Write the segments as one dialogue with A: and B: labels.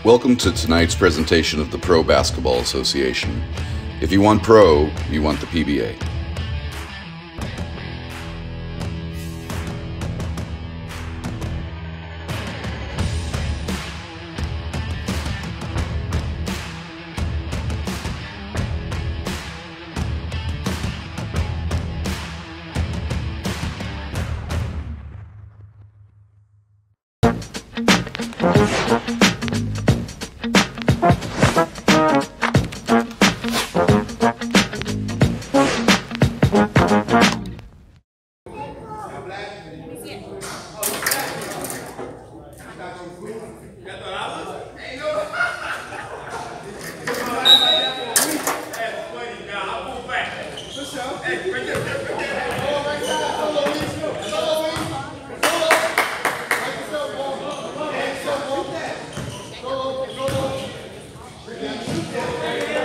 A: Welcome to tonight's presentation of the Pro Basketball Association. If you want pro, you want the PBA.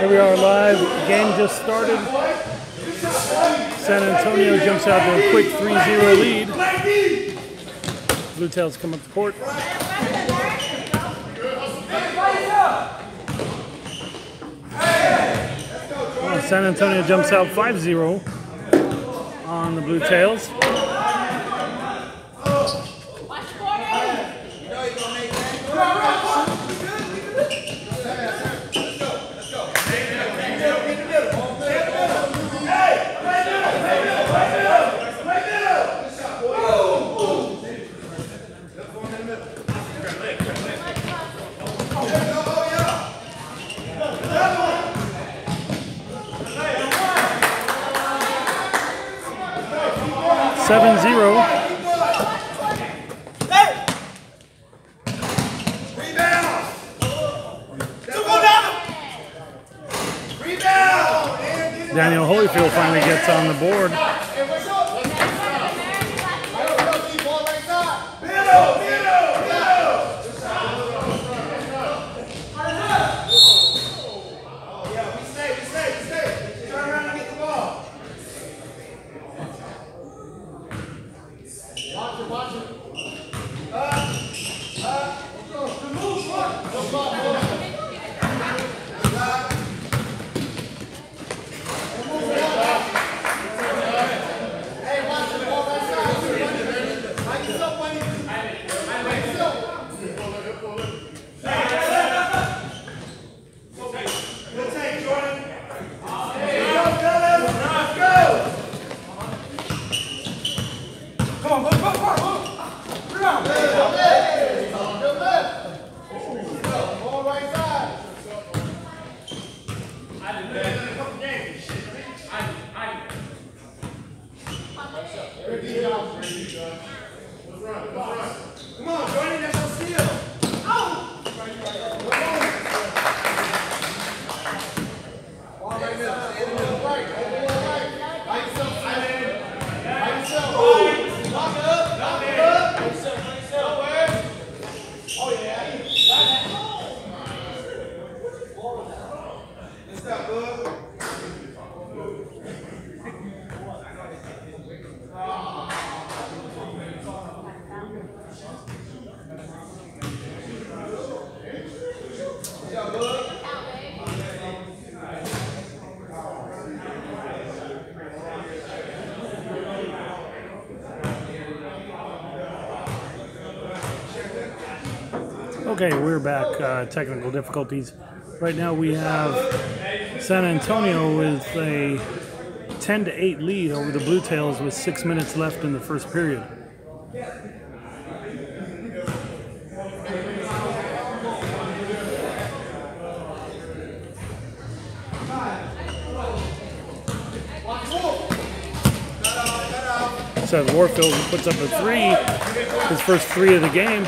B: Here we are live. The game just started. San Antonio jumps out to a quick 3-0 lead. Bluetails come up the court. San Antonio jumps out 5-0 on the Bluetails. Daniel Holyfield finally gets on the board. Okay, we're back. Technical difficulties. Right now we have San Antonio with a 10-8 lead over the Bluetails with 6 minutes left in the first period. Seth Warfield puts up a three, his first three of the game.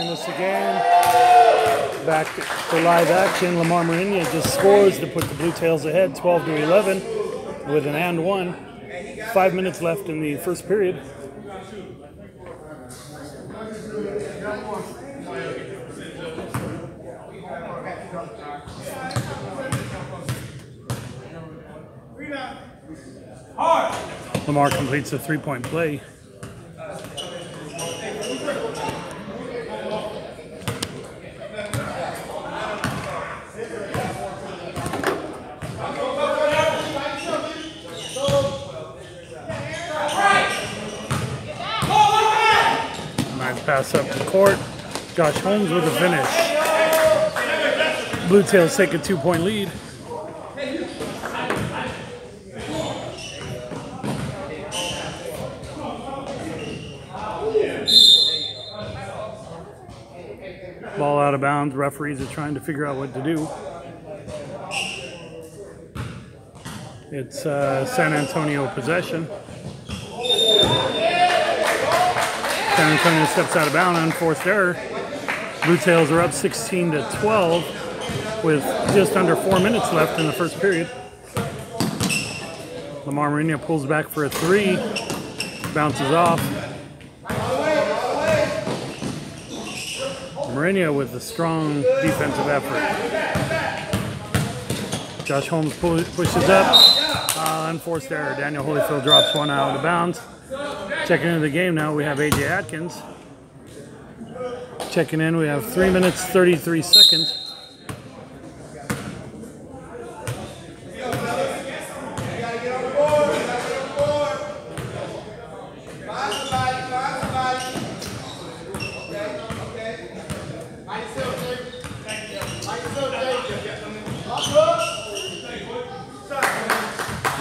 B: this again. Back for live action. Lamar Marinia just scores to put the Bluetails ahead 12-11 with an and one. 5 minutes left in the first period. Lamar completes a three-point play. Nice pass up the court. Josh Holmes with the finish. Bluetails take a 2-point lead. Ball out of bounds. Referees are trying to figure out what to do. It's San Antonio possession. San Antonio steps out of bounds, unforced error. Bluetails are up 16-12 with just under 4 minutes left in the first period. Lamar Marinia pulls back for a three. Bounces off. Marinia with a strong defensive effort. Josh Holmes pushes up. Unforced error. Daniel Holyfield drops one out of bounds. Checking into the game now, we have A.J. Atkins. Checking in, we have 3 minutes, 33 seconds.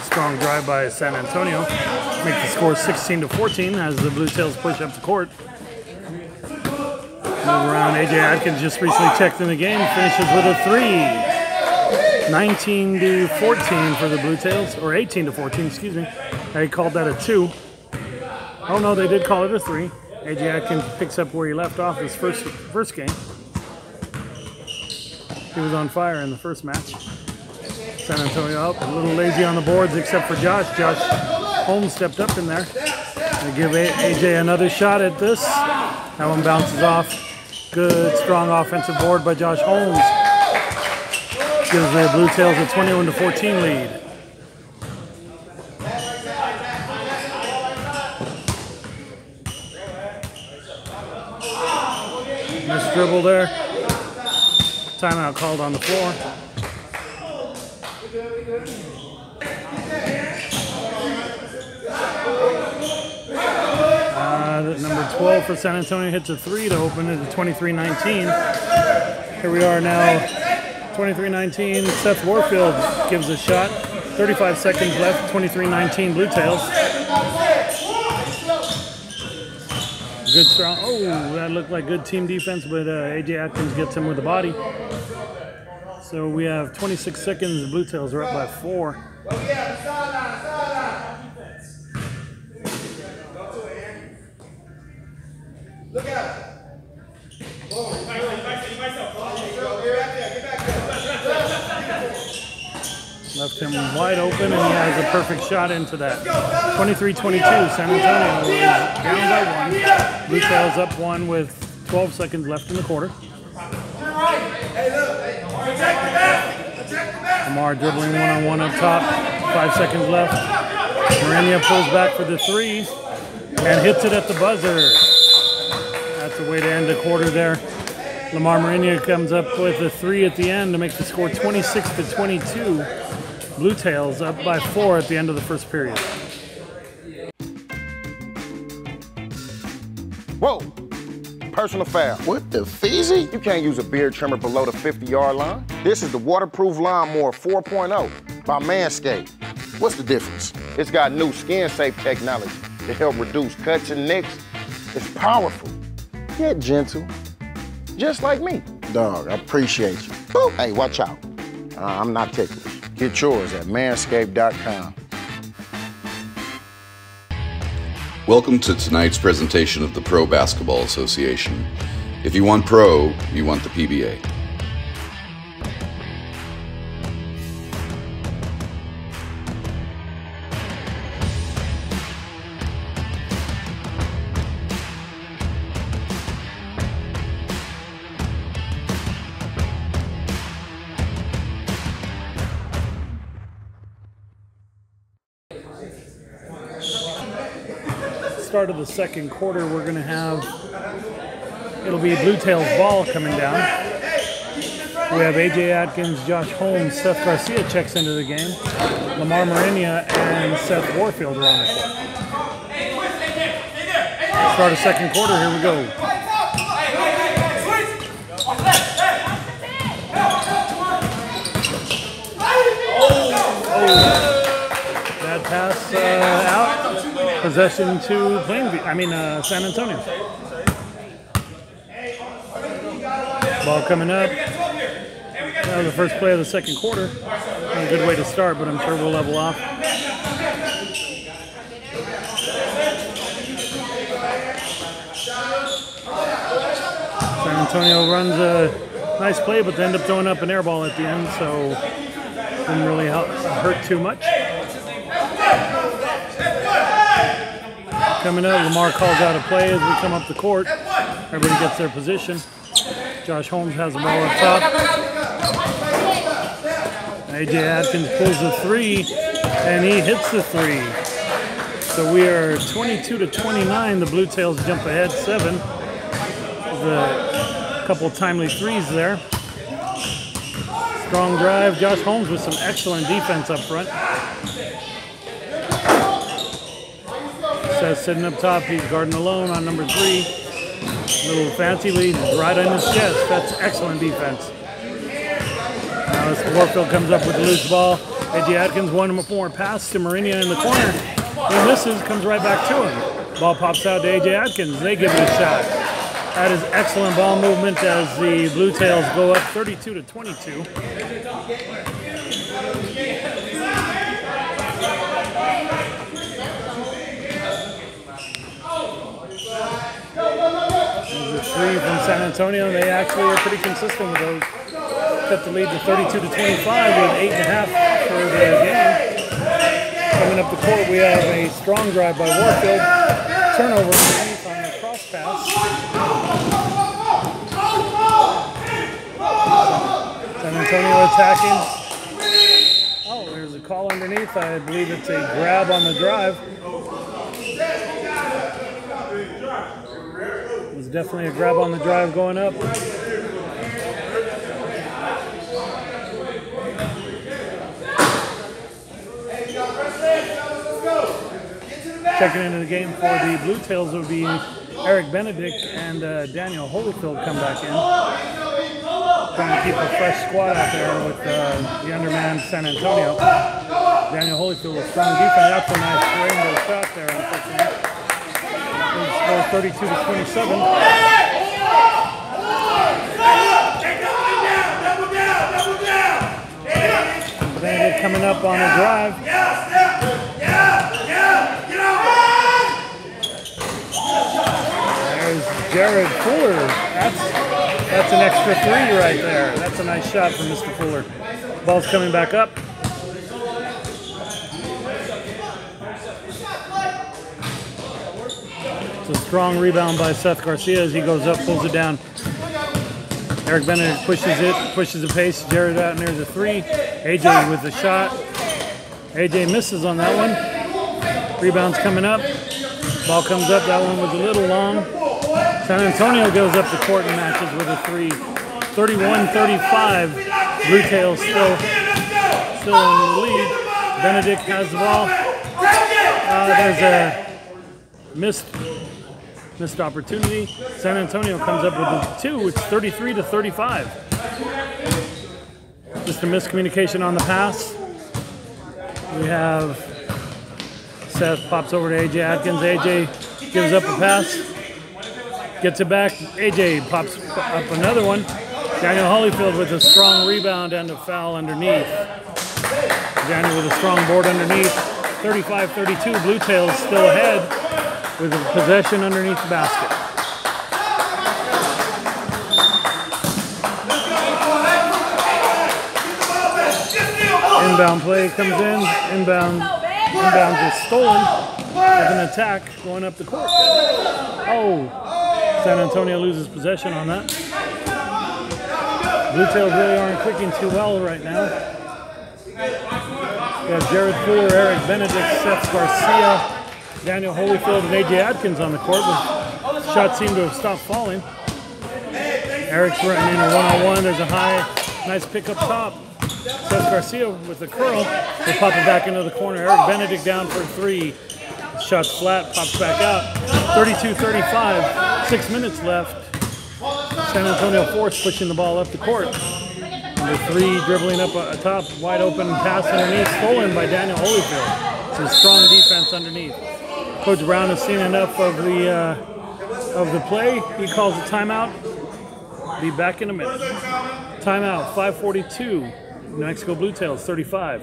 B: Strong drive by San Antonio. Make the score 16-14 as the Bluetails push up the court. Move around. A.J. Atkins just recently checked in the game. Finishes with a three. 19-14 for the Bluetails, or 18-14, excuse me. They called that a two. Oh no, they did call it a three. A.J. Atkins picks up where he left off his first game. He was on fire in the first match. San Antonio up, a little lazy on the boards except for Josh. Josh Holmes stepped up in there. They give AJ another shot at this. That one bounces off. Good, strong offensive board by Josh Holmes. Gives the Bluetails a 21-14 lead. Nice dribble there. Timeout called on the floor. Number 12 for San Antonio hits a three to open it at 23-19. Here we are now, 23-19. Seth Warfield gives a shot. 35 seconds left, 23-19 Bluetails. Good strong, oh, that looked like good team defense, but A.J. Atkins gets him with the body. So we have 26 seconds, the Bluetails are up by 4.
C: Look out.
B: Left him wide open, and he has a perfect shot into that. 23-22, San Antonio is down by 1. Bluetails up 1 with 12 seconds left in the quarter. Lamar dribbling one-on-one up top. 5 seconds left. Marinia pulls back for the three and hits it at the buzzer. That's a way to end the quarter there. Lamar Marinia comes up with a three at the end to make the score 26-22. Bluetails up by 4 at the end of the first period.
D: Whoa! Personal foul.
C: What the feezy?
D: You can't use a beard trimmer below the 50-yard line. This is the Waterproof Lawnmower 4.0 by Manscaped.
C: What's the difference?
D: It's got new skin-safe technology to help reduce cuts and nicks. It's powerful, yet gentle, just like me.
C: Dog, I appreciate you.
D: Boop. Hey, watch out. I'm not ticklish. Get yours at manscaped.com.
A: Welcome to tonight's presentation of the Pro Basketball Association. If you want pro, you want the PBA.
B: Start of the second quarter, we're going to have, it'll be Bluetails ball coming down. We have AJ Atkins, Josh Holmes, Seth Garcia checks into the game. Lamar Marinia and Seth Warfield are on the court. Start of second quarter, here we go. Bad pass out. Possession to Plainview, San Antonio. Ball coming up. That was the first play of the second quarter. Not a good way to start, but I'm sure we'll level off. San Antonio runs a nice play, but they end up throwing up an air ball at the end, so didn't really hurt too much. Coming up, Lamar calls out a play as we come up the court. Everybody gets their position. Josh Holmes has the ball up top. AJ Atkins pulls the three, and he hits the three. So we are 22-29. The Bluetails jump ahead 7. A couple timely threes there. Strong drive. Josh Holmes with some excellent defense up front. Seth sitting up top, he's guarding alone on number 3. Little fancy lead right on his chest. That's excellent defense. Now as Warfield comes up with the loose ball, AJ Atkins one more pass to Marinia in the corner. He misses, comes right back to him. Ball pops out to AJ Atkins. They give it a shot. That is excellent ball movement as the Bluetails go up 32-22. Three from San Antonio. They actually are pretty consistent with those. Cut the lead to 32-25 with 8.5 for the game. Coming up the court, we have a strong drive by Warfield. Turnover underneath on the cross pass. San Antonio attacking. Oh, there's a call underneath. I believe it's a grab on the drive. Definitely a grab on the drive going up. Checking into the game for the Bluetails would be Eric Benedict and Daniel Holyfield come back in. Trying to keep a fresh squad out there with the underman San Antonio. Daniel Holyfield with strong defense. That's a nice rainbow shot there, unfortunately. Score 32-27. Benedict coming up on a drive. There's Jared Fuller. That's an extra 3 right there. That's a nice shot from Mr. Fuller. Ball's coming back up. It's a strong rebound by Seth Garcia as he goes up, pulls it down. Eric Benedict pushes the pace. Jared out, and there's a 3. AJ with the shot. AJ misses on that one. Rebound's coming up. Ball comes up. That one was a little long. San Antonio goes up the court and matches with a 3. 31-35. Bluetails still in the lead. Benedict has the ball. There's a missed opportunity. San Antonio comes up with a 2. It's 33-35. Just a miscommunication on the pass. We have Seth pops over to AJ Atkins. AJ gives up a pass. Gets it back. AJ pops up another one. Daniel Holyfield with a strong rebound and a foul underneath. Daniel with a strong board underneath. 35-32. Bluetails still ahead with a possession underneath the basket. Inbound play comes in. Inbound is stolen with an attack going up the court. Oh, San Antonio loses possession on that. Bluetails really aren't clicking too well right now. We have Jared Fuller, Eric Benedict, Seth Garcia, Daniel Holyfield, and A.J. Atkins on the court. But shots seem to have stopped falling. Eric's running in a one-on-one. There's a nice pick up top. Seth Garcia with the curl. They pop it back into the corner. Eric Benedict down for three. Shot's flat, pops back out. 32-35, 6 minutes left. San Antonio Force pushing the ball up the court. Number three dribbling up atop, wide open pass underneath, stolen by Daniel Holyfield. Some strong defense underneath. Coach Brown has seen enough of the play. He calls a timeout. Be back in a minute. Timeout, 5:42. New Mexico Bluetails 35.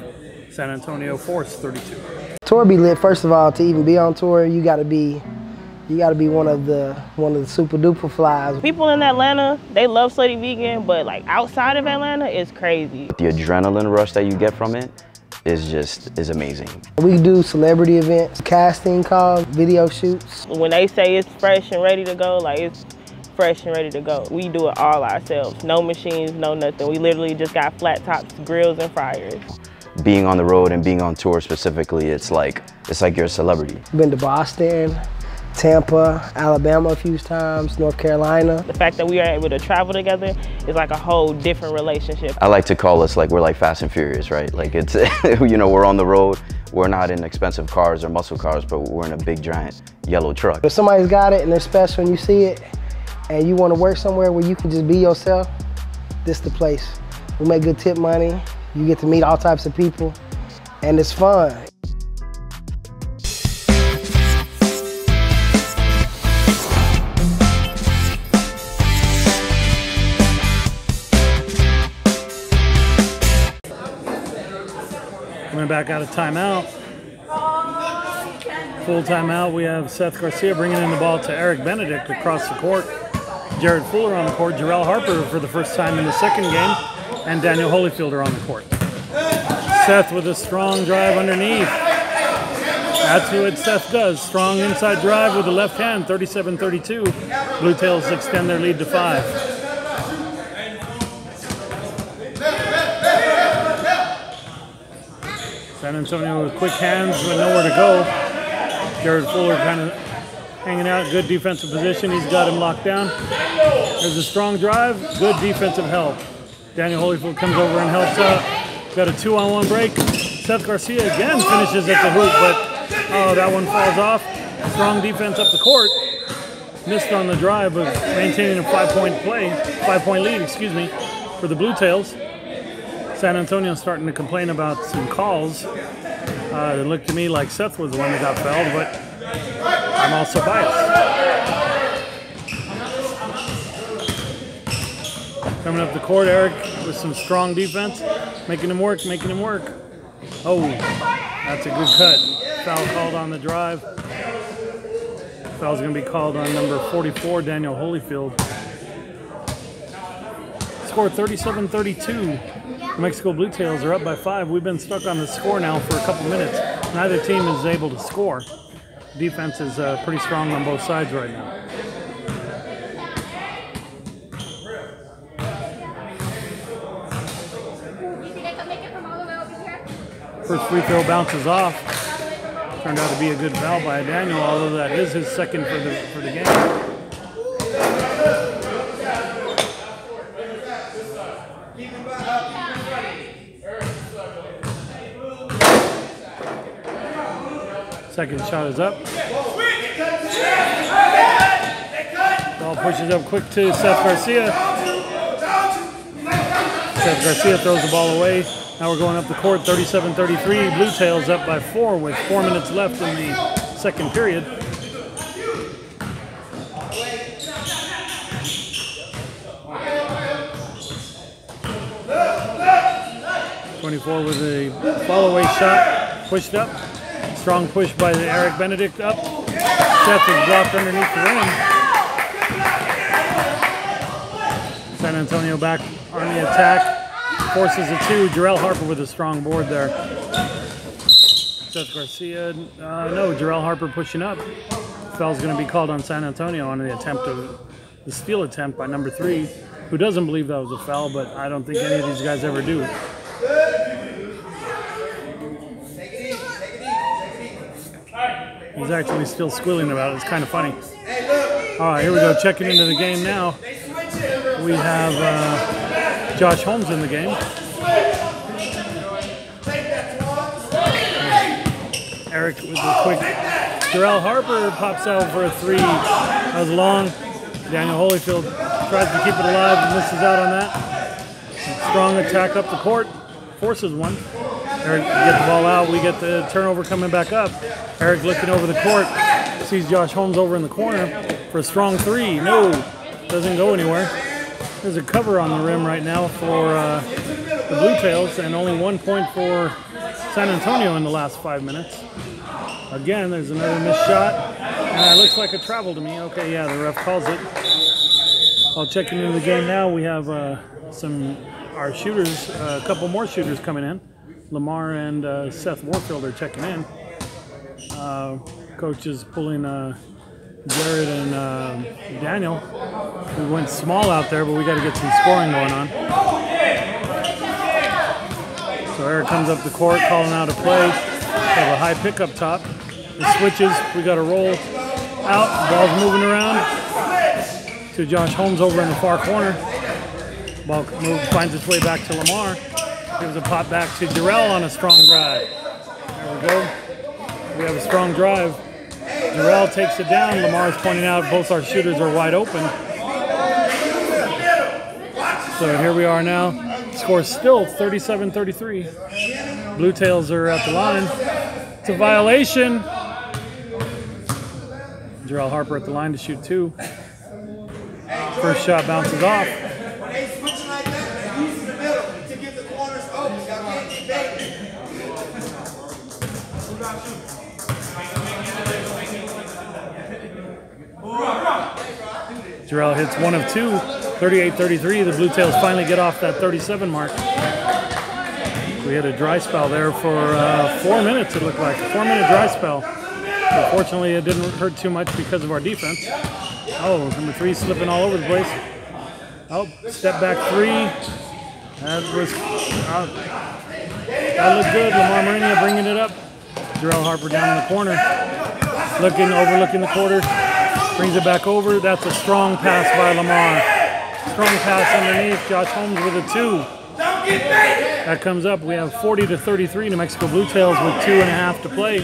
B: San Antonio Force 32.
E: Tour be lit. First of all, to even be on tour, you got to be one of the super duper flies.
F: People in Atlanta, they love Slutty Vegan, but like outside of Atlanta, it's crazy.
G: The adrenaline rush that you get from it is amazing.
E: We do celebrity events, casting calls, video shoots.
F: When they say it's fresh and ready to go, like it's fresh and ready to go. We do it all ourselves. No machines, no nothing. We literally just got flat tops, grills, and fryers.
G: Being on the road and being on tour specifically, it's like you're a celebrity.
E: Been to Boston, Tampa, Alabama a few times, North Carolina.
F: The fact that we are able to travel together is like a whole different relationship.
G: I like to call us like we're like Fast and Furious, right? Like it's, you know, we're on the road. We're not in expensive cars or muscle cars, but we're in a big giant yellow truck.
E: If somebody's got it and they're special and you see it, and you want to work somewhere where you can just be yourself, this the place. We make good tip money. You get to meet all types of people, and it's fun.
B: Coming back out of timeout. Full timeout, we have Seth Garcia bringing in the ball to Eric Benedict across the court. Jared Fuller on the court, Jarrell Harper for the first time in the second game, and Daniel Holyfield are on the court. Seth with a strong drive underneath. That's what Seth does. Strong inside drive with the left hand, 37-32. Bluetails extend their lead to 5. San Antonio with quick hands with nowhere to go. Jared Fuller kind of hanging out, good defensive position. He's got him locked down. There's a strong drive, good defensive help. Daniel Holyfield comes over and helps out. Got a 2-on-1 break. Seth Garcia again finishes at the hoop, but oh, that one falls off. Strong defense up the court. Missed on the drive, but maintaining a 5-point lead, excuse me, for the Bluetails. San Antonio starting to complain about some calls. It looked to me like Seth was the one that got fouled, but I'm also biased. Coming up the court, Eric with some strong defense, making him work. Oh, that's a good cut. Foul called on the drive. Foul's going to be called on number 44, Daniel Holyfield. Score 37-32. New Mexico Bluetails are up by 5. We've been stuck on the score now for a couple minutes. Neither team is able to score. Defense is pretty strong on both sides right now. First free throw bounces off. Turned out to be a good foul by Daniel, although that is his second for the game. Second shot is up. Ball pushes up quick to Seth Garcia. Seth Garcia throws the ball away. Now we're going up the court, 37-33. Bluetails up by 4 with 4 minutes left in the second period. .24 with a follow-away shot, pushed up. Strong push by Eric Benedict up. Seth is dropped underneath the rim. San Antonio back on the attack. forces a 2. Jarrell Harper with a strong board there. Seth Garcia, no, Jarrell Harper pushing up. Foul's going to be called on San Antonio on the steal attempt by number 3, who doesn't believe that was a foul, but I don't think any of these guys ever do. He's actually still squealing about it. It's kind of funny. All right, here we go. Checking into the game now. We have Josh Holmes in the game. Eric with a quick. Jarrell Harper pops out for a 3. That was long. Daniel Holyfield tries to keep it alive and misses out on that. Strong attack up the court. Forces one. Eric gets the ball out. We get the turnover coming back up. Eric looking over the court. Sees Josh Holmes over in the corner for a strong 3. No, doesn't go anywhere. There's a cover on the rim right now for the Bluetails, and only 1 point for San Antonio in the last 5 minutes. Again, there's another missed shot. It looks like a travel to me. Okay, yeah, the ref calls it. I'll check into the game now. We have our shooters, a couple more shooters coming in. Lamar and Seth Warfield are checking in. Coach is pulling Jared and Daniel. We went small out there, but we got to get some scoring going on. So Eric comes up the court, calling out a play. We have a high pick up top. The switches, we got to roll out. Ball's moving around to Josh Holmes over in the far corner. Ball finds its way back to Lamar. Gives a pop back to Jarrell on a strong drive. There we go. We have a strong drive. Jarrell takes it down. Lamar's pointing out both our shooters are wide open. So here we are now. Score still 37-33. Bluetails are at the line. It's a violation. Jarrell Harper at the line to shoot 2. First shot bounces off. Jarrell hits 1 of 2, 38-33. The Bluetails finally get off that 37 mark. We had a dry spell there for 4 minutes, it looked like. A 4-minute dry spell. Unfortunately, it didn't hurt too much because of our defense. Oh, number 3 slipping all over the place. Oh, step back 3. That looked good. Lamar Marina bringing it up. Jarrell Harper down in the corner. Overlooking the quarter. Brings it back over. That's a strong pass by Lamar. Strong pass underneath. Josh Holmes with a 2. That comes up. We have 40-33 New Mexico Bluetails with 2.5 to play.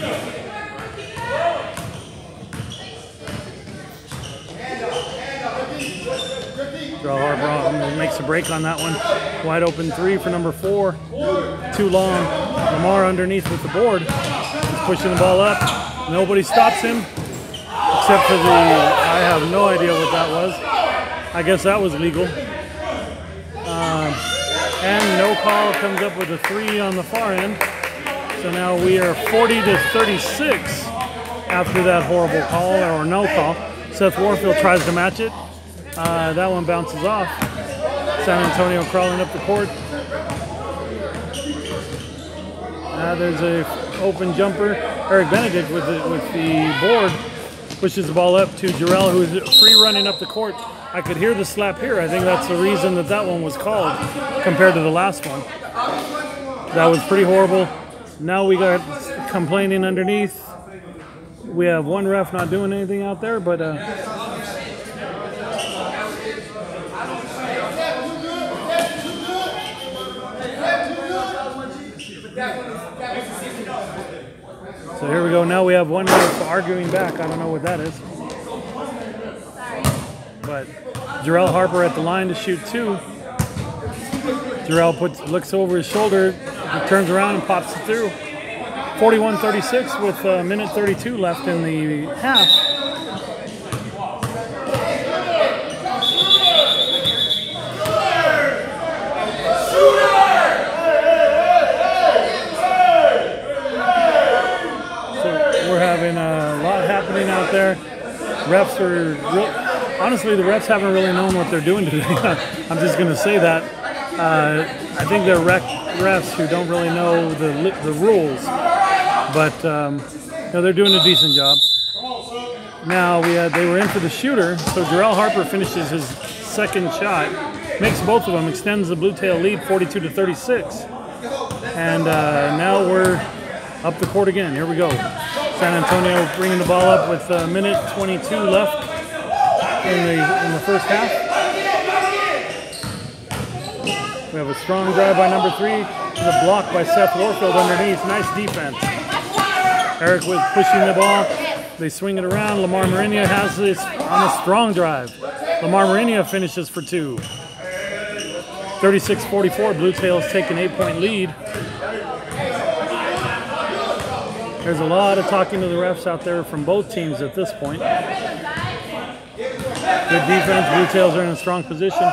B: Jarrell Harper makes a break on that one. Wide open 3 for number 4. Too long. Lamar underneath with the board. He's pushing the ball up. Nobody stops him except for I have no idea what that was. I guess that was legal. And no call comes up with a 3 on the far end. So now we are 40-36 after that horrible call or no call. Seth Warfield tries to match it. That one bounces off. San Antonio crawling up the court. There's a open jumper. Eric Benedict with the board pushes the ball up to Jarrell, who's free running up the court. I could hear the slap here. I think that's the reason that one was called compared to the last one. That was pretty horrible. Now we got complaining underneath. We have one ref not doing anything out there, but so here we go. Now we have one ref arguing back. I don't know what that is. But Jarrell Harper at the line to shoot 2. Jarrell looks over his shoulder, turns around and pops it through. 41-36 with a minute 32 left in the half. So we're having a lot happening out there. Refs are honestly, the refs haven't really known what they're doing today. I'm just going to say that. I think they're refs who don't really know the rules, but you know, they're doing a decent job. Now they were in for the shooter, so Jarrell Harper finishes his second shot, makes both of them, extends the Bluetail lead 42-36. And now we're up the court again. Here we go. San Antonio bringing the ball up with a minute 22 left in the first half. We have a strong drive by number 3. The block by Seth Warfield underneath. Nice defense. Eric was pushing the ball. They swing it around. Lamar Marinia has this on a strong drive. Lamar Marinia finishes for 2. 36-44, Bluetails take an 8-point lead. There's a lot of talking to the refs out there from both teams at this point. Good defense, Bluetails are in a strong position.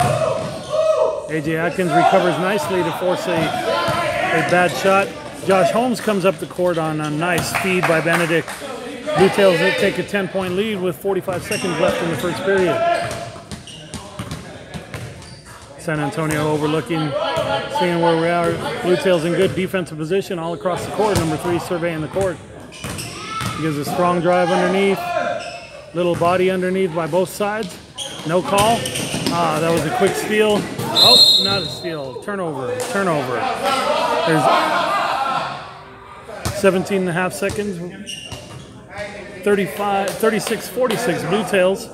B: A.J. Atkins recovers nicely to force a bad shot. Josh Holmes comes up the court on a nice feed by Benedict. Bluetails take a 10-point lead with 45 seconds left in the first period. San Antonio overlooking, seeing where we are. Bluetails in good defensive position all across the court. Number 3 surveying the court. He gives a strong drive underneath. Little body underneath by both sides. No call. That was a quick steal. Oh, not a steal. Turnover. There's 17 and a half seconds. 36-46 Bluetails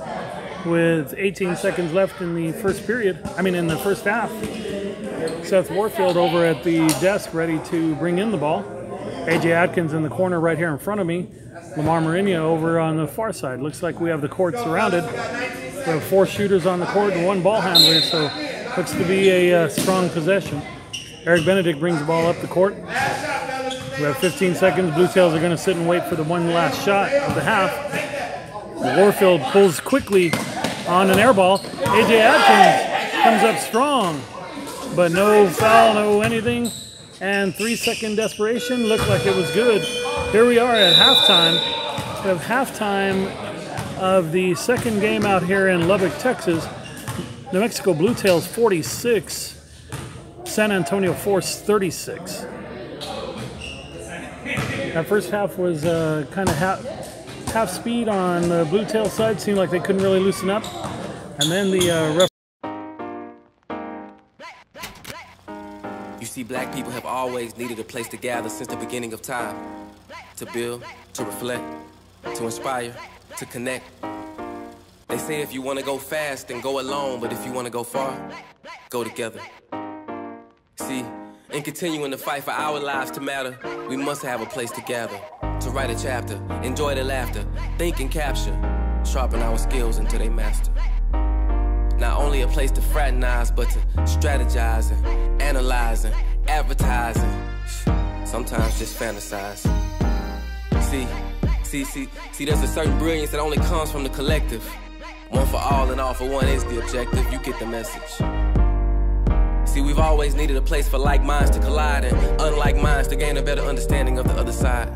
B: with 18 seconds left in the first period. In the first half. Seth Warfield over at the desk ready to bring in the ball. A.J. Atkins in the corner right here in front of me. Lamar Marinia over on the far side. Looks like we have the court surrounded. We have 4 shooters on the court and 1 ball handler, so looks to be a strong possession. Eric Benedict brings the ball up the court. We have 15 seconds. Bluetails are going to sit and wait for the one last shot of the half. Warfield pulls quickly on an air ball. A.J. Atkins comes up strong, but no foul, no anything. And 3-second desperation looked like it was good. Here we are at halftime. We have halftime of the second game out here in Lubbock, Texas. New Mexico Bluetails 46, San Antonio Force 36. That first half was kind of half speed on the Bluetail side. Seemed like they couldn't really loosen up. And then the ref.
H: You see, black people have always needed a place to gather since the beginning of time. To build, to reflect, to inspire, to connect. They say if you want to go fast, then go alone. But if you want to go far, go together. See, in continuing to fight for our lives to matter, we must have a place to gather. To write a chapter, enjoy the laughter, think and capture, sharpen our skills until they master. Not only a place to fraternize, but to strategize and analyze and advertise and sometimes just fantasize. See, there's a certain brilliance that only comes from the collective. One for all and all for one is the objective. You get the message. See, we've always needed a place for like minds to collide and unlike minds to gain a better understanding of the other side.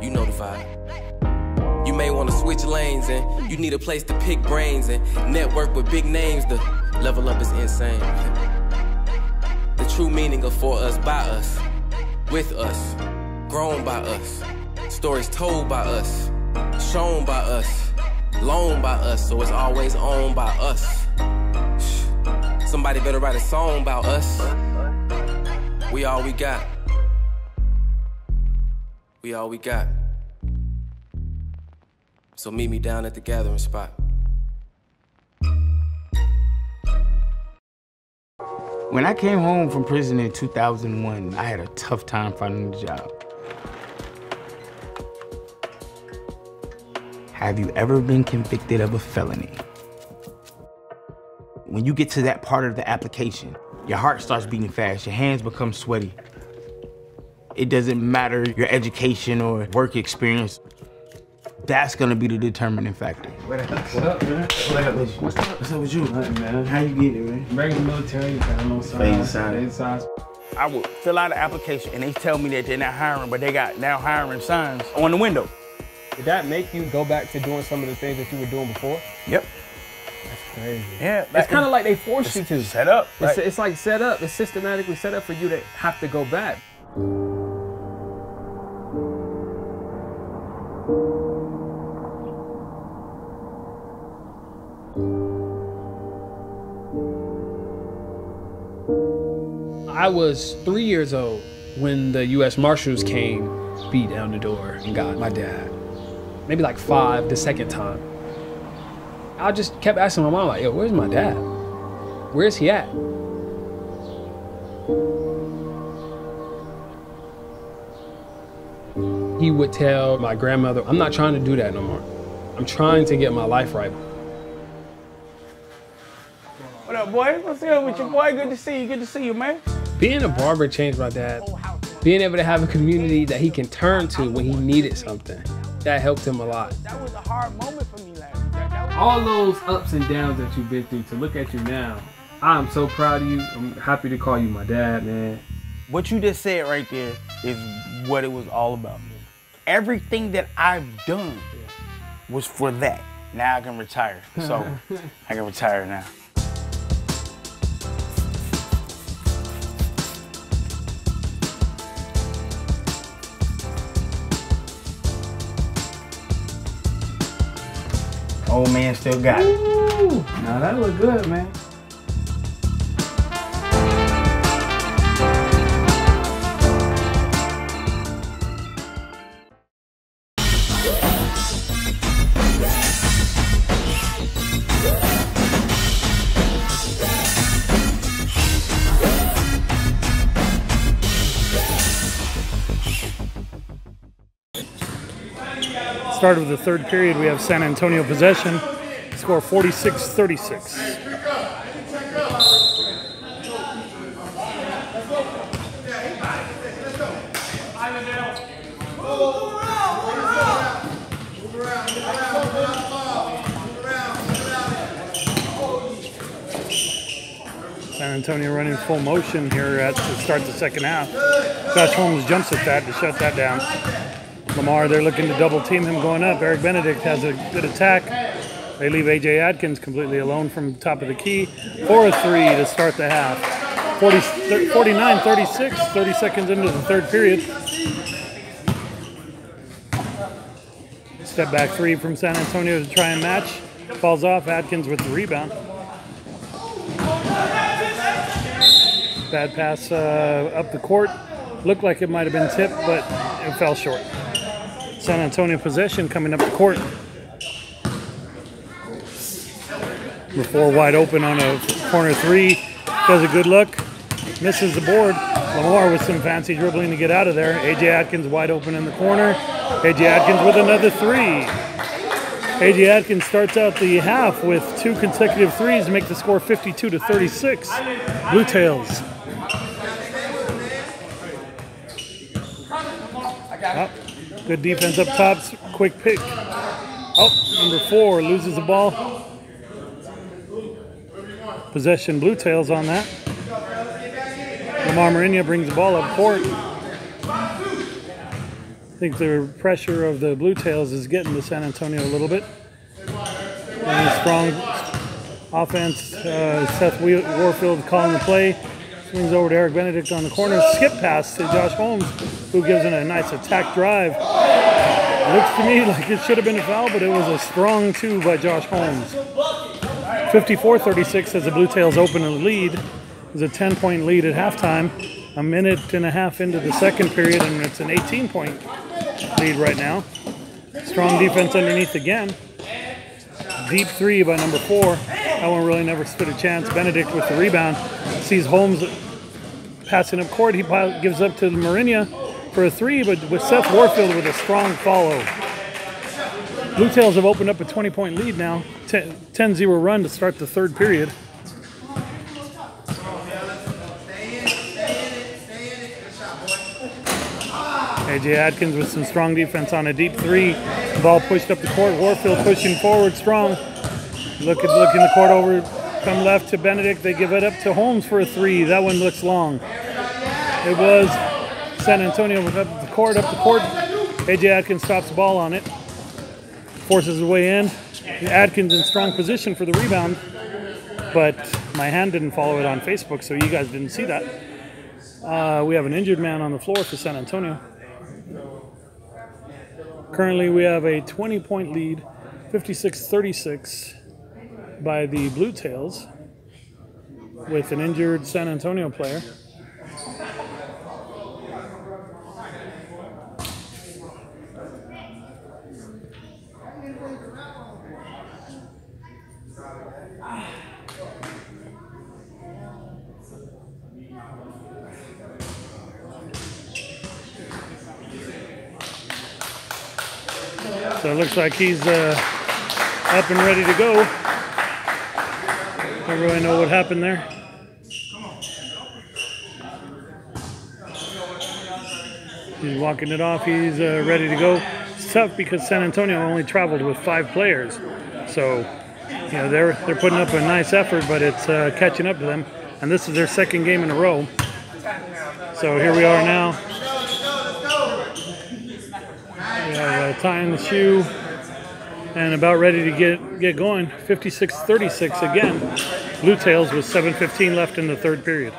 H: You know the vibe. You may want to switch lanes and you need a place to pick brains and network with big names. The level up is insane. The true meaning of for us, by us, with us, grown by us, stories told by us, shown by us, loaned by us, so it's always owned by us. Somebody better write a song about us. We all we got. We all we got. So meet me down at the gathering spot.
I: When I came home from prison in 2001, I had a tough time finding a job. Have you ever been convicted of a felony? When you get to that part of the application, your heart starts beating fast, your hands become sweaty. It doesn't matter your education or work experience. That's gonna be the determining factor. What up, man? What up with you? What's up with you? Nothing, man. How you getting it, man? Bring the military, signs. I would fill out an application and they tell me that they're not hiring, but they got now hiring signs on the window.
J: Did that make you go back to doing some of the things that you were doing before?
I: Yep.
J: That's
B: crazy.
J: Yeah,
K: It's kind of like they force you to.
J: Set up. Right?
K: It's like set up. It's systematically set up for you to have to go back. I was 3 years old when the U.S. Marshals came, beat down the door, and got my dad. Maybe like 5 the second time. I just kept asking my mom, like, yo, where's my dad? Where's he at? He would tell my grandmother, I'm not trying to do that no more. I'm trying to get my life right.
J: What up, boy? What's up with you, boy? Good to see you. Good to see you, man.
K: Being a barber changed my dad. Being able to have a community that he can turn to when he needed something, that helped him a lot.
J: That was a hard moment for me last year.
K: All those ups and downs that you've been through, to look at you now, I'm so proud of you. I'm happy to call you my dad, man.
J: What you just said right there is what it was all about. Everything that I've done was for that. Now I can retire. So I can retire now. Old man still got it.
K: Now that look good, man.
B: Start of the third period, we have San Antonio possession. Score 46-36. San Antonio running full motion here to start the second half. Josh Holmes jumps at that to shut that down. Lamar, they're looking to double team him going up. Eric Benedict has a good attack. They leave A.J. Atkins completely alone from top of the key for a three to start the half. 49-36, 30 seconds into the third period. Step back three from San Antonio to try and match. Falls off, Atkins with the rebound. Bad pass up the court. Looked like it might have been tipped, but it fell short. San Antonio possession coming up the court. Before wide open on a corner three. Does a good look. Misses the board. Lamar with some fancy dribbling to get out of there. A.J. Atkins wide open in the corner. A.J. Atkins with another three. A.J. Atkins starts out the half with 2 consecutive threes to make the score 52-36. Bluetails. Oh, good defense up top. Quick pick. Oh, number 4 loses the ball. Possession Bluetails on that. Lamar Marinia brings the ball up court. I think the pressure of the Bluetails is getting to San Antonio a little bit. And a strong offense. Seth Warfield calling the play. Swings over to Eric Benedict on the corner. Skip pass to Josh Holmes, who gives it a nice attack drive. Looks to me like it should have been a foul, but it was a strong 2 by Josh Holmes. 54-36 as the Bluetails open a lead. It's a 10-point lead at halftime. A minute and a half into the second period, and it's an 18-point lead right now. Strong defense underneath again. Deep 3 by number 4. That one really never stood a chance. Benedict with the rebound. Sees Holmes passing up court. He gives up to Marinia for a 3, but with Seth Warfield with a strong follow. Bluetails have opened up a 20-point lead now. 10-0 run to start the third period. A.J. Atkins with some strong defense on a deep 3. Ball pushed up the court. Warfield pushing forward strong. Looking the court over. Come left to Benedict. They give it up to Holmes for a 3. That one looks long. It was San Antonio up the court. A.J. Atkins stops the ball on it. Forces his way in. Adkins in strong position for the rebound, but my hand didn't follow it on Facebook, so you guys didn't see that. We have an injured man on the floor for San Antonio. Currently, we have a 20-point lead, 56-36 by the Bluetails, with an injured San Antonio player. So it looks like he's up and ready to go. Don't really know what happened there. He's walking it off. He's ready to go. It's tough because San Antonio only traveled with 5 players. So, you know, they're putting up a nice effort, but it's catching up to them. And this is their second game in a row. So here we are now. We have tying the shoe and about ready to get going. 56-36 again. Bluetails with 7:15 left in the third period.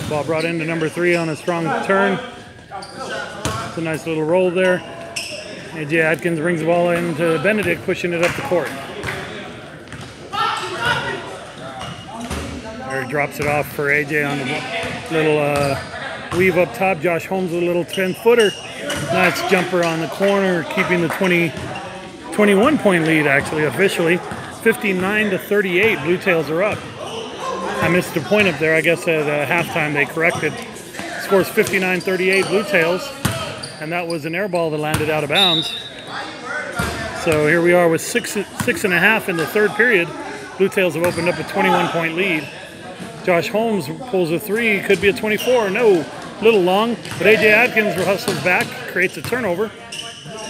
B: Ball brought into number 3 on a strong turn. It's a nice little roll there. AJ Atkins brings the ball into Benedict, pushing it up the court. Eric drops it off for AJ on the little weave up top. Josh Holmes with a little 10-footer. Nice jumper on the corner, keeping the 21-point lead actually officially. 59-38, Bluetails are up. I missed a point up there. I guess at halftime they corrected. Scores 59-38 Bluetails, and that was an air ball that landed out of bounds. So here we are with six and a half in the third period. Bluetails have opened up a 21-point lead. Josh Holmes pulls a 3, could be a 24. No, a little long, but AJ Atkins hustles back, creates a turnover.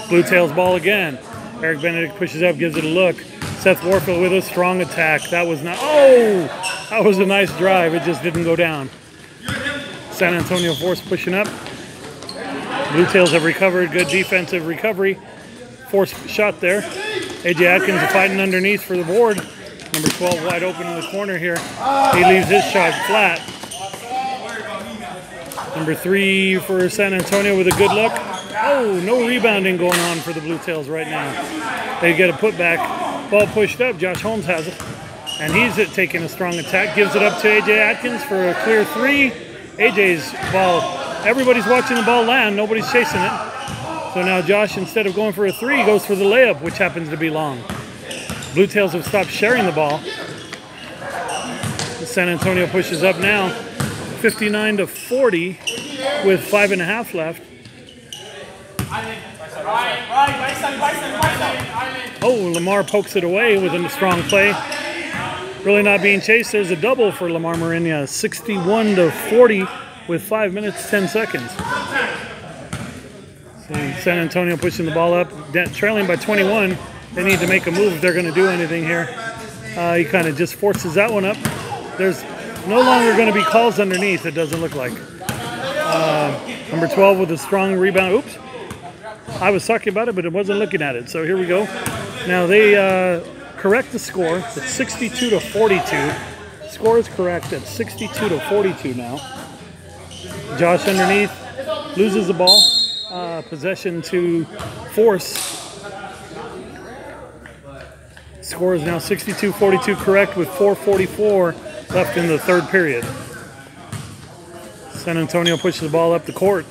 B: Bluetails ball again. Eric Benedict pushes up, gives it a look. Seth Warfield with a strong attack. That was not, oh, that was a nice drive. It just didn't go down. San Antonio Force pushing up. Bluetails have recovered, good defensive recovery. Force shot there. AJ Atkins fighting underneath for the board. Number 12 wide open in the corner here. He leaves his shot flat. Number 3 for San Antonio with a good look. Oh, no rebounding going on for the Bluetails right now. They get a putback. Ball pushed up. Josh Holmes has it. And he's taking a strong attack. Gives it up to AJ Atkins for a clear 3. AJ's ball. Everybody's watching the ball land. Nobody's chasing it. So now Josh, instead of going for a 3, goes for the layup, which happens to be long. Bluetails have stopped sharing the ball. San Antonio pushes up now. 59-40 with 5.5 left. Oh, Lamar pokes it away with a strong play. Really not being chased. There's a double for Lamar Marinia. 61-40 with 5 minutes, 10 seconds. So San Antonio pushing the ball up, trailing by 21. They need to make a move if they're going to do anything here. He kind of just forces that one up. There's no longer going to be calls underneath, it doesn't look like. Number 12 with a strong rebound. Oops. I was talking about it, but I wasn't looking at it. So here we go. Now they correct the score. It's 62-42. Score is correct at 62-42 now. Josh underneath loses the ball. Possession to Force. Score is now 62-42 correct with 4:44 left in the third period. San Antonio pushes the ball up the court.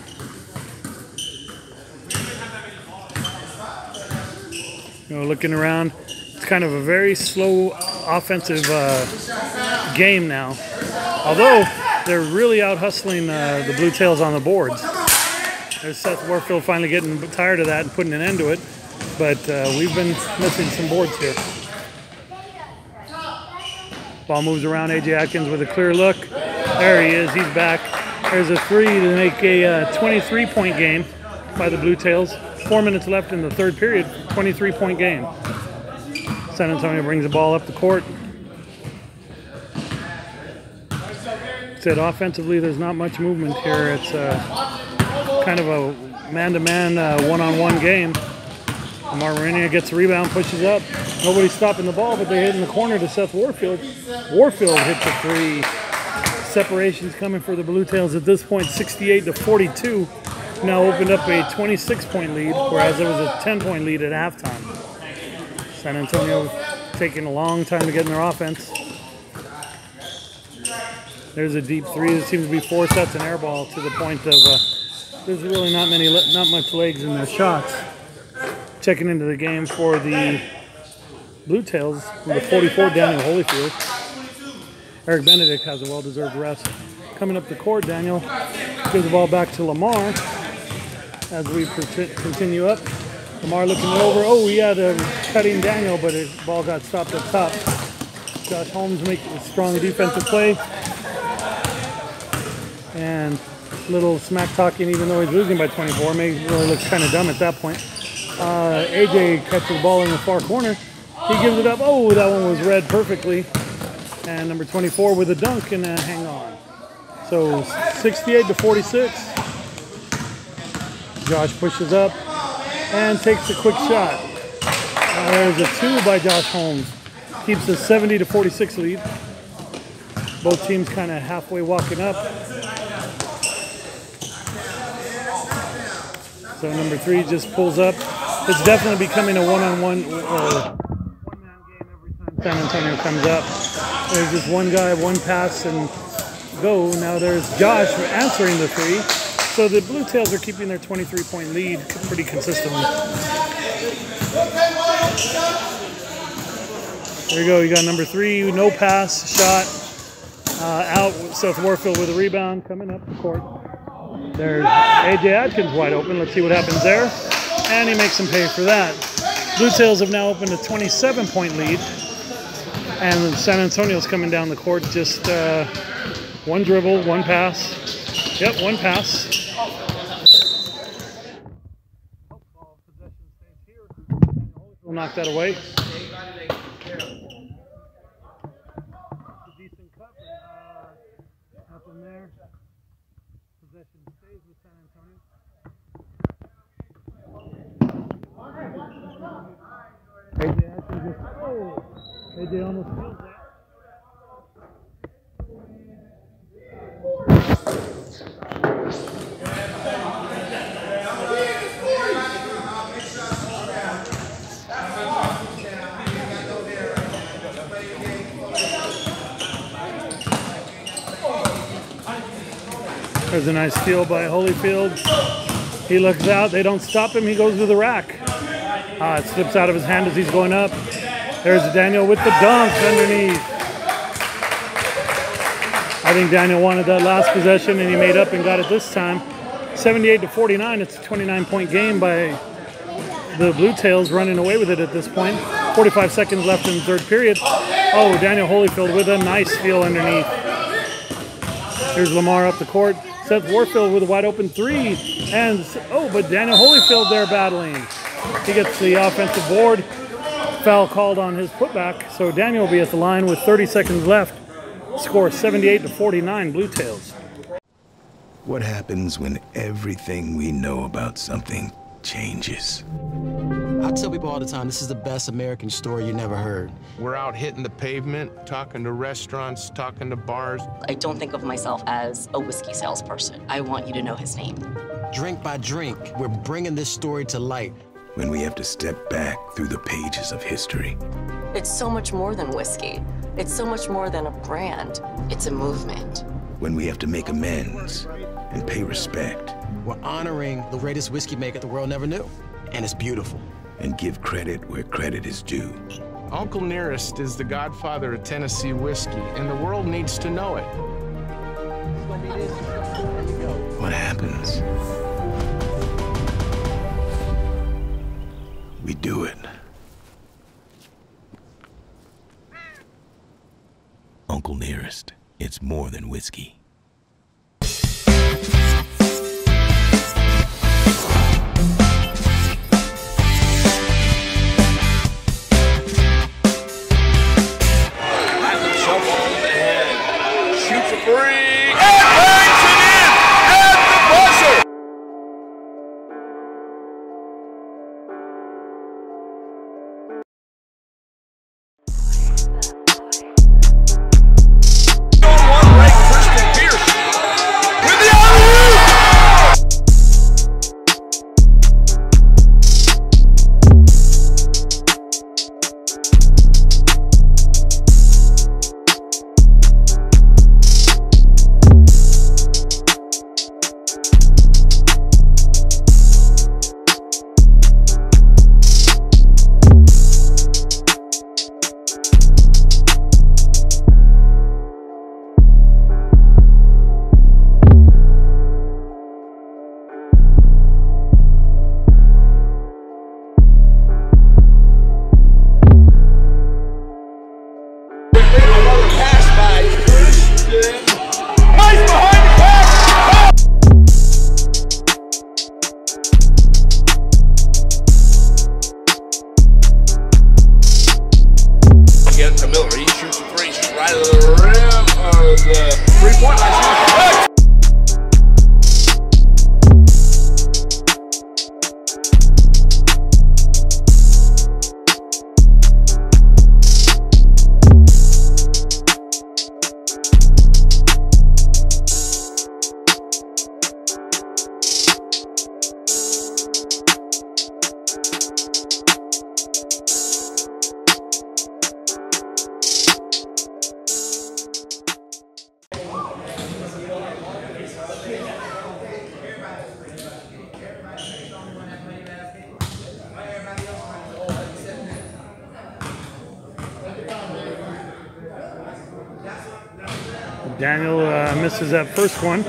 B: You know, looking around, it's kind of a very slow offensive game now. Although they're really out hustling the Bluetails on the boards. There's Seth Warfield finally getting tired of that and putting an end to it. But we've been missing some boards here. Ball moves around. AJ Atkins with a clear look. There he is. He's back. There's a 3 to make a 23-point game by the Bluetails. 4 minutes left in the third period. 23-point game. San Antonio brings the ball up the court. Said offensively, there's not much movement here. It's kind of a man-to-man, one-on-one game. Lamar Marina gets the rebound, pushes up. Nobody's stopping the ball, but they hit in the corner to Seth Warfield. Warfield hits a three. Separations coming for the Bluetails at this point, 68-42. Now opened up a 26-point lead, whereas there was a 10-point lead at halftime. San Antonio taking a long time to get in their offense. There's a deep three. There seems to be 4 sets and air ball to the point of there's really not much legs in their shots. Checking into the game for the Bluetails, number 44, Daniel Holyfield. Eric Benedict has a well-deserved rest. Coming up the court, Daniel gives the ball back to Lamar as we continue up. Lamar looking it over. Oh, he had a cutting Daniel, but his ball got stopped up top. Josh Holmes making a strong defensive play. And little smack talking, even though he's losing by 24, really looks kind of dumb at that point. AJ catches the ball in the far corner. He gives it up. Oh, that one was read perfectly. And number 24 with a dunk and a hang on. So 68-46. Josh pushes up and takes a quick shot. There's a 2 by Josh Holmes. Keeps the 70-46 lead. Both teams kind of halfway walking up. So number 3 just pulls up. It's definitely becoming a one-on-one one-man game every time San Antonio comes up. There's just one guy, one pass, and go. Now there's Josh answering the 3. So the Bluetails are keeping their 23-point lead pretty consistently. There you go. You got number 3, no pass, shot, out. Seth Warfield with a rebound coming up the court. There's AJ Atkins wide open. Let's see what happens there. And he makes him pay for that. Bluetails have now opened a 27-point lead. And San Antonio's coming down the court. Just one dribble, one pass. Yep, one pass. We'll knock that away. Decent cut, nothing there. Possession stays with San Antonio. AJ actually just, AJ almost feels that. There's a nice steal by Holyfield. He looks out. They don't stop him. He goes to the rack. It slips out of his hand as he's going up. There's Daniel with the dunk underneath. I think Daniel wanted that last possession, and he made up and got it this time. 78-49. It's a 29-point game by the Bluetails, running away with it at this point. 45 seconds left in the third period. Oh, Daniel Holyfield with a nice steal underneath. Here's Lamar up the court. Seth Warfield with a wide open 3. And, but Daniel Holyfield there battling. He gets the offensive board. Foul called on his putback. So Daniel will be at the line with 30 seconds left. Score 78-49 Bluetails.
L: What happens when everything we know about something changes?
M: I tell people all the time, this is the best American story you never heard.
N: We're out hitting the pavement, talking to restaurants, talking to bars.
O: I don't think of myself as a whiskey salesperson. I want you to know his name.
M: Drink by drink, we're bringing this story to light.
L: When we have to step back through the pages of history.
O: It's so much more than whiskey. It's so much more than a brand. It's a movement.
L: When we have to make amends and pay respect.
M: We're honoring the greatest whiskey maker the world never knew. And it's beautiful.
L: And give credit where credit is due.
N: Uncle Nearest is the godfather of Tennessee whiskey, and the world needs to know it.
L: What happens? We do it. Uncle Nearest, it's more than whiskey.
B: Daniel misses that first one.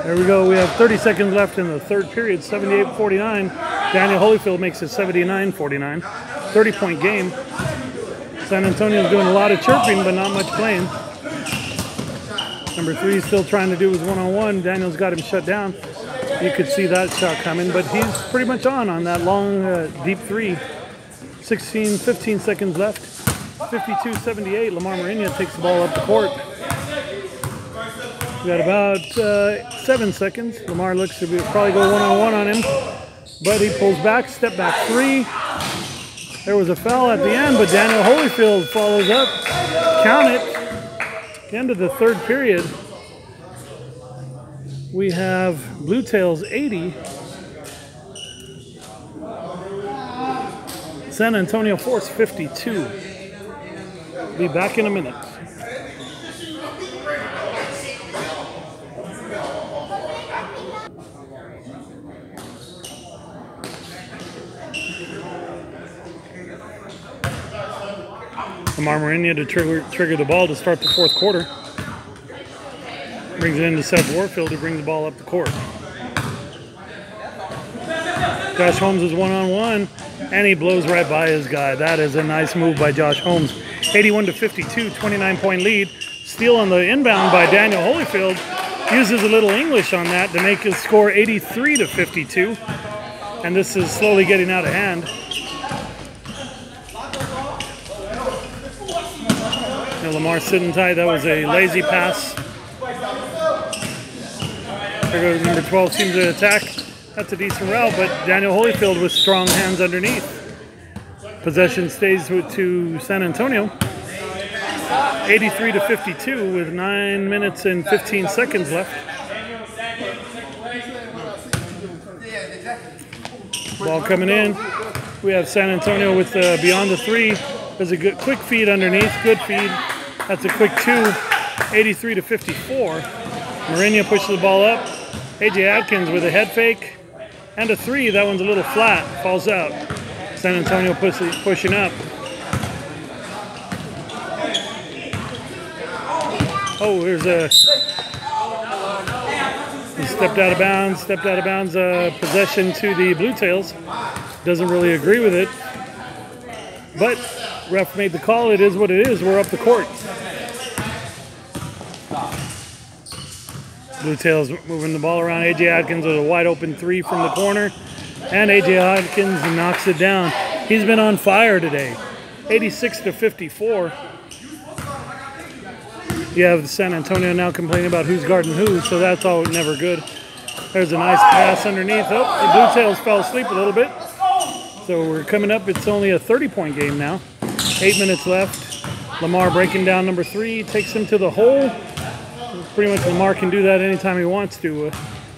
B: There we go. We have 30 seconds left in the third period, 78-49. Daniel Holyfield makes it 79-49. 30-point game. San Antonio's doing a lot of chirping, but not much playing. Number 3 is still trying to do his one-on-one. Daniel's got him shut down. You could see that shot coming, but he's pretty much on that long, deep 3. 15 seconds left. 52-78. Lamar Marinia takes the ball up the court. We got about 7 seconds. Lamar looks to probably go one-on-one on him, but he pulls back, step back 3. There was a foul at the end, but Daniel Holyfield follows up. Count it. End of the third period. We have Bluetails 80. San Antonio Force 52. Be back in a minute. Lamar Marinia to trigger the ball to start the fourth quarter. Brings it into Seth Warfield to bring the ball up the court. Josh Holmes is one-on-one, and he blows right by his guy. That is a nice move by Josh Holmes. 81-52, 29-point lead. Steal on the inbound by Daniel Holyfield. Uses a little English on that to make his score 83-52. And this is slowly getting out of hand. Lamar sitting tight. That was a lazy pass. There goes number 12, seems to attack. That's a decent route, but Daniel Holyfield with strong hands underneath. Possession stays to San Antonio. 83-52 with 9 minutes and 15 seconds left. Ball coming in. We have San Antonio with beyond the 3. There's a good quick feed underneath. Good feed. That's a quick 2. 83-54. Marinia pushes the ball up. AJ Atkins with a head fake and a 3. That one's a little flat. Falls out. San Antonio pushing up. Oh, there's a... He stepped out of bounds. Possession to the Bluetails. Doesn't really agree with it. But ref made the call. It is what it is. We're up the court. Bluetails moving the ball around. AJ Atkins with a wide open 3 from the corner. And AJ Atkins knocks it down. He's been on fire today. 86-54. You have San Antonio now complaining about who's guarding who, so that's all never good. There's a nice pass underneath. Oh, the Bluetails fell asleep a little bit. So we're coming up. It's only a 30-point game now. 8 minutes left. Lamar breaking down number 3, takes him to the hole. Pretty much Lamar can do that anytime he wants to.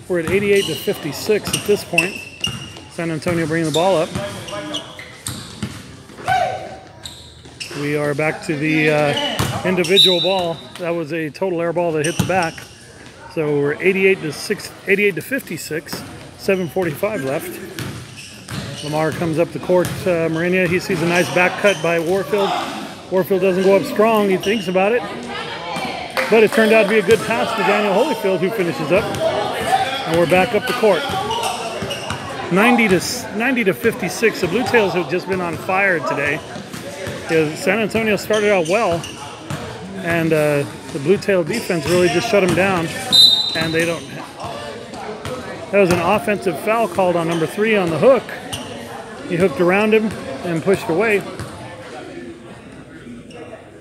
B: We're at 88-56 at this point. San Antonio bringing the ball up. We are back to the individual ball. That was a total air ball that hit the back. So we're 88-56, 7:45 left. Lamar comes up the court. Marinia, he sees a nice back cut by Warfield. Warfield doesn't go up strong. He thinks about it. But it turned out to be a good pass to Daniel Holyfield, who finishes up. And we're back up the court. 90-56. The Bluetails have just been on fire today. San Antonio started out well, and the Bluetail defense really just shut them down. And they don't. That was an offensive foul called on number 3 on the hook. He hooked around him and pushed away.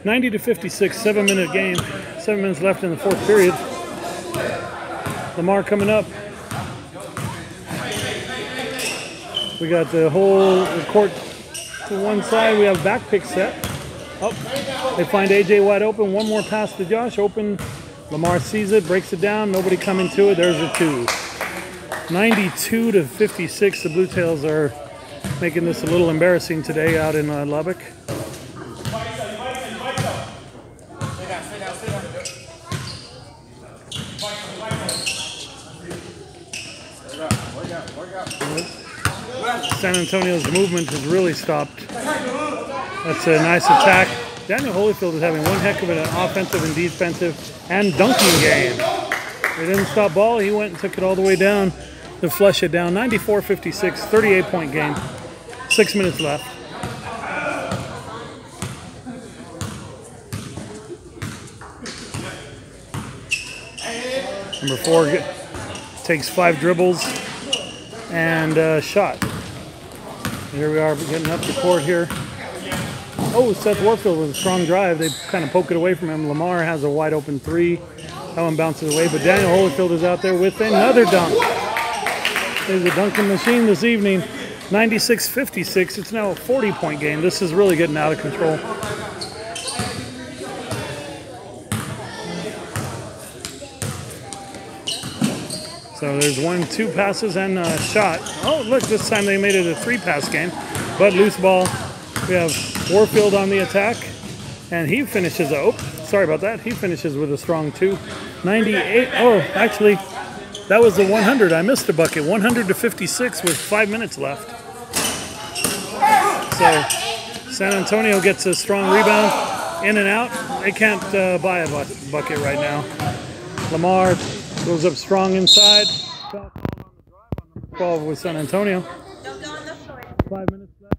B: 90-56, 7-minute game. 7 minutes left in the fourth period. Lamar coming up. We got the whole court to one side. We have back pick set. Oh, they find AJ wide open. One more pass to Josh. Open. Lamar sees it, breaks it down. Nobody coming to it. There's a 2. 92-56. The Bluetails are making this a little embarrassing today out in Lubbock. San Antonio's movement has really stopped. That's a nice attack. Daniel Holyfield is having one heck of an offensive and defensive and dunking game. He didn't stop ball. He went and took it all the way down to flush it down. 94-56, 38-point game. 6 minutes left. Number 4 takes 5 dribbles and a shot. Here we are getting up the court here. Oh, Seth Warfield with a strong drive. They kind of poke it away from him. Lamar has a wide open 3. That one bounces away, but Daniel Holyfield is out there with another dunk. There's a dunking machine this evening. 96-56. It's now a 40-point game. This is really getting out of control. So there's 1-2 passes and a shot. Oh, look, this time they made it a 3-pass game. But loose ball. We have Warfield on the attack. And he finishes, oh, sorry about that. He finishes with a strong 2. 98, oh, actually, that was the 100. I missed the bucket. 100-56 with 5 minutes left. So San Antonio gets a strong rebound. In and out. They can't buy a bucket right now. Lamar goes up strong inside. 12 with San Antonio. 5 minutes left.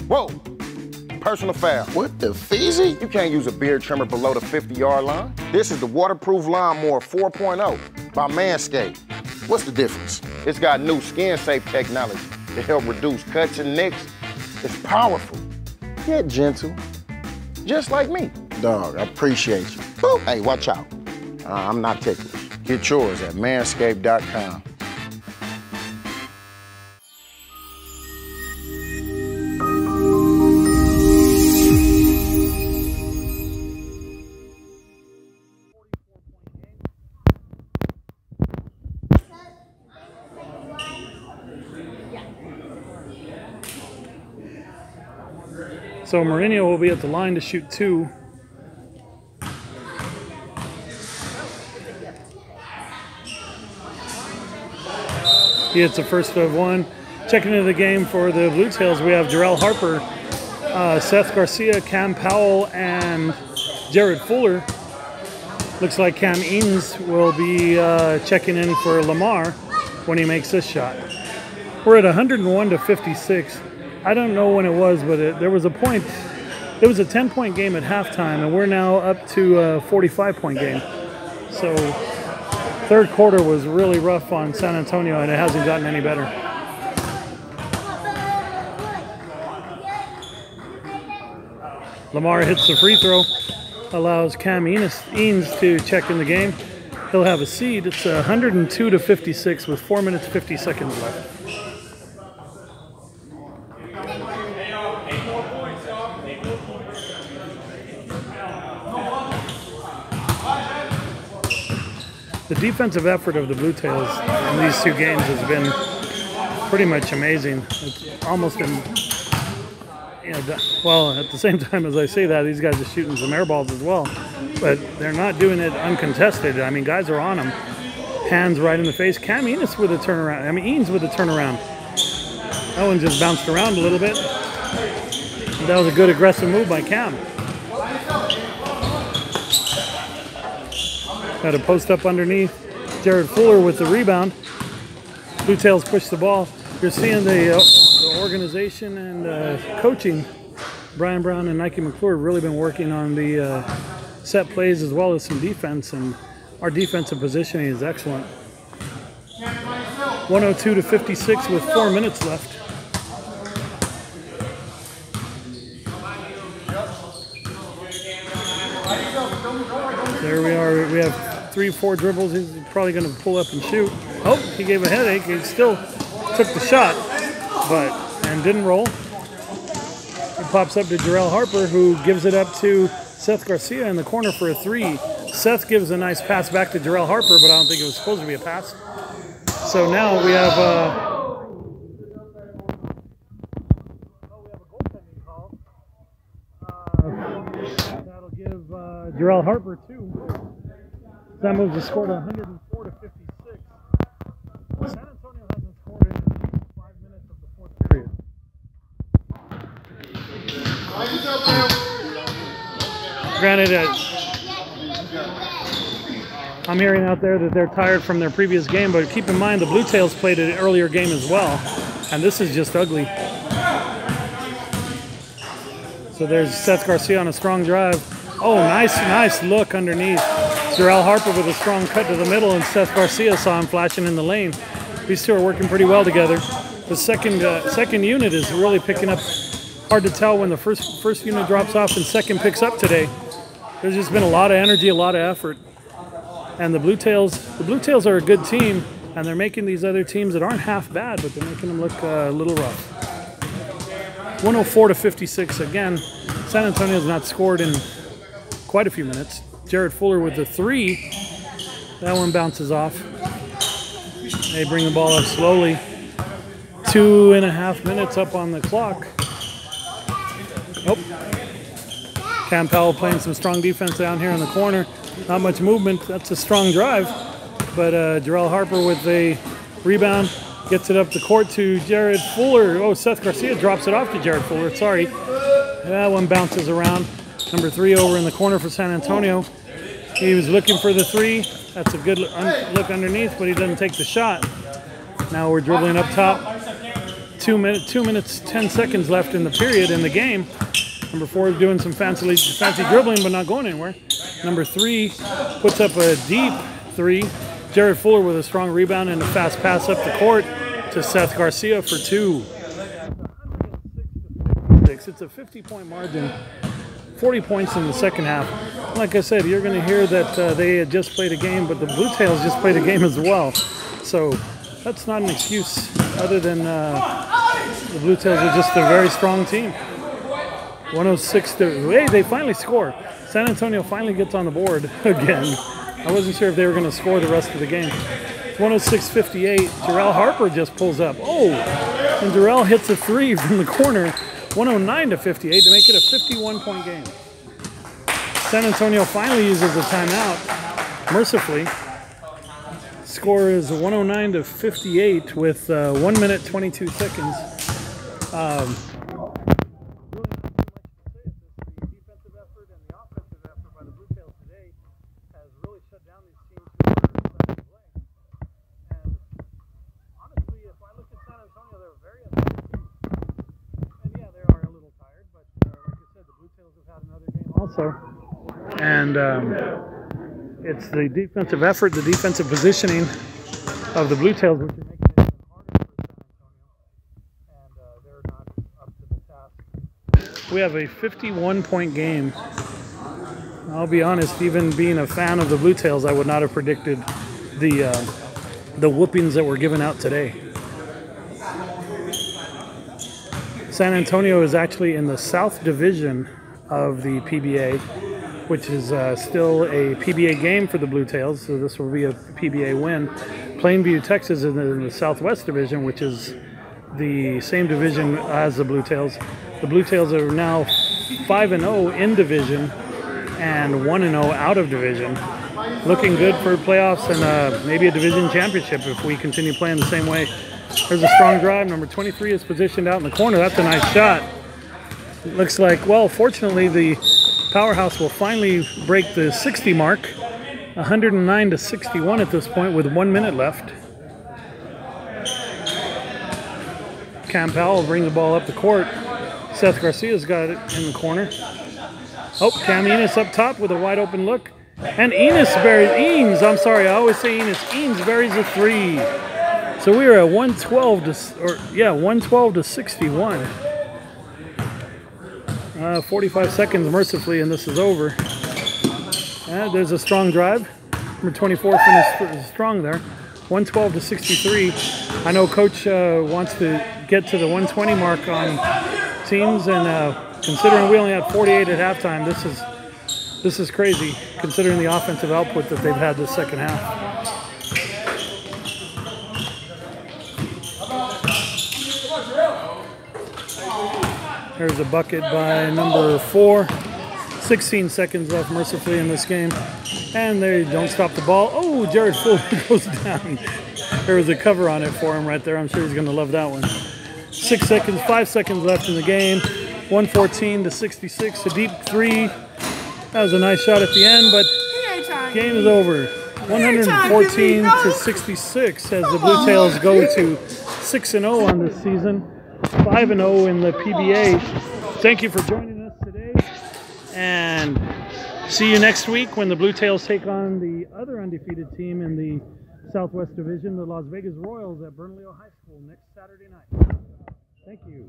D: Whoa! Personal foul.
C: What the feezy?
D: You can't use a beard trimmer below the 50-yard line. This is the waterproof lawnmower 4.0 by Manscaped.
C: What's the difference?
D: It's got new skin-safe technology to help reduce cuts and nicks. It's powerful, yet gentle, just like me.
C: Dog, I appreciate you. Boop. Hey, watch out. I'm not ticklish. Get yours at manscaped.com.
B: So Mourinho will be at the line to shoot 2. He hits the first of 1. Checking into the game for the Bluetails, we have Jarrell Harper, Seth Garcia, Cam Powell, and Jared Fuller. Looks like Cam Eanes will be checking in for Lamar when he makes this shot. We're at 101-56. I don't know when it was, but there was a point. It was a 10-point game at halftime, and we're now up to a 45-point game. So third quarter was really rough on San Antonio, and it hasn't gotten any better. Lamar hits the free throw, allows Cam Eanes to check in the game. He'll have a seed. It's 102-56 with 4 minutes 50 seconds left. The defensive effort of the Bluetails in these 2 games has been pretty much amazing. It's almost been, well, at the same time as I say that, these guys are shooting some air balls as well. But they're not doing it uncontested. I mean, guys are on them. Hands right in the face. Cam Eanes with a turnaround. I mean, Eanes with a turnaround. That one just bounced around a little bit. That was a good aggressive move by Cam. Got a post up underneath. Jared Fuller with the rebound. Bluetails push the ball. You're seeing the organization and coaching. Brian Brown and Nike McClure have really been working on the set plays as well as some defense, and our defensive positioning is excellent. 102-56 with 4 minutes left. There we are. We have 3-4 dribbles. He's probably going to pull up and shoot. Oh, he gave a headache. He still took the shot, and didn't roll. It pops up to Jarrell Harper, who gives it up to Seth Garcia in the corner for a 3. Seth gives a nice pass back to Jarrell Harper, but I don't think it was supposed to be a pass. So now we have a goaltending call. That'll give Jarrell Harper 2. That moves the score to 104-56. Granted, I'm hearing out there that they're tired from their previous game, but keep in mind the Bluetails played an earlier game as well, and this is just ugly. So there's Seth Garcia on a strong drive. Oh, nice look underneath. Jarrell Harper with a strong cut to the middle, and Seth Garcia saw him flashing in the lane. These two are working pretty well together. The second unit is really picking up. Hard to tell when the first unit drops off and second picks up today. There's just been a lot of energy, a lot of effort. And the Bluetails are a good team, and they're making these other teams that aren't half bad, but they're making them look a little rough. 104-56 again. San Antonio's not scored in quite a few minutes. Jared Fuller with the 3. That one bounces off. They bring the ball up slowly. 2.5 minutes up on the clock. Oh. Cam Powell playing some strong defense down here in the corner. Not much movement. That's a strong drive. But Jarrell Harper with a rebound. Gets it up the court to Jared Fuller. Oh, Seth Garcia drops it off to Jared Fuller. Sorry. That one bounces around. Number 3 over in the corner for San Antonio. He was looking for the 3. That's a good look underneath, but he doesn't take the shot. Now we're dribbling up top. 2 minutes, 10 seconds left in the period in the game. Number 4 is doing some fancy dribbling, but not going anywhere. Number 3 puts up a deep 3. Jared Fuller with a strong rebound and a fast pass up the court to Seth Garcia for 2. It's a 50-point margin. 40 points in the second half. Like I said, you're going to hear that they had just played a game, but the Bluetails just played a game as well. So that's not an excuse other than the Bluetails are just a very strong team. 106 to, hey, they finally score. San Antonio finally gets on the board again. I wasn't sure if they were going to score the rest of the game. 106-58. Jarrell Harper just pulls up. Oh, and Jarrell hits a 3 from the corner. 109-58 to make it a 51-point game. San Antonio finally uses a timeout, mercifully. Score is 109-58 with 1 minute 22 seconds. Also, and it's the defensive effort, the defensive positioning of the Bluetails, which are making it even harder for San Antonio, and they're not up to the task. We have a 51-point game. I'll be honest, even being a fan of the Bluetails, I would not have predicted the whoopings that were given out today. San Antonio is actually in the South Division of the PBA, which is still a PBA game for the Bluetails, so this will be a PBA win. Plainview, Texas is in the Southwest Division, which is the same division as the Bluetails. The Bluetails are now 5-0 in division and 1-0 out of division. Looking good for playoffs and maybe a division championship if we continue playing the same way. There's a strong drive. Number 23 is positioned out in the corner. That's a nice shot. It looks like, well, fortunately, the Powerhouse will finally break the 60 mark. 109-61 at this point with 1 minute left. Cam Powell will bring the ball up the court. Seth Garcia's got it in the corner. Oh, Cam Enos up top with a wide open look. And Enos buries, I'm sorry, I always say Enos. Enos buries a 3. So we are at 112 to 61. 45 seconds mercifully, and this is over. There's a strong drive. Number 24 finished strong there. 112 to 63. I know Coach wants to get to the 120 mark on teams, and considering we only had 48 at halftime, this is crazy considering the offensive output that they've had this second half. There's a bucket by number 4. 16 seconds left mercifully in this game. And they don't stop the ball. Oh, Jared Fuller goes down. There was a cover on it for him right there. I'm sure he's going to love that one. 5 seconds left in the game. 114-66, a deep three. That was a nice shot at the end, but game is over. 114-66 as the Bluetails go to 6-0 on this season, 5-0 in the PBA. Thank you for joining us today, and see you next week when the Bluetails take on the other undefeated team in the Southwest Division, the Las Vegas Royals at Bernalillo High School next Saturday night. Thank you.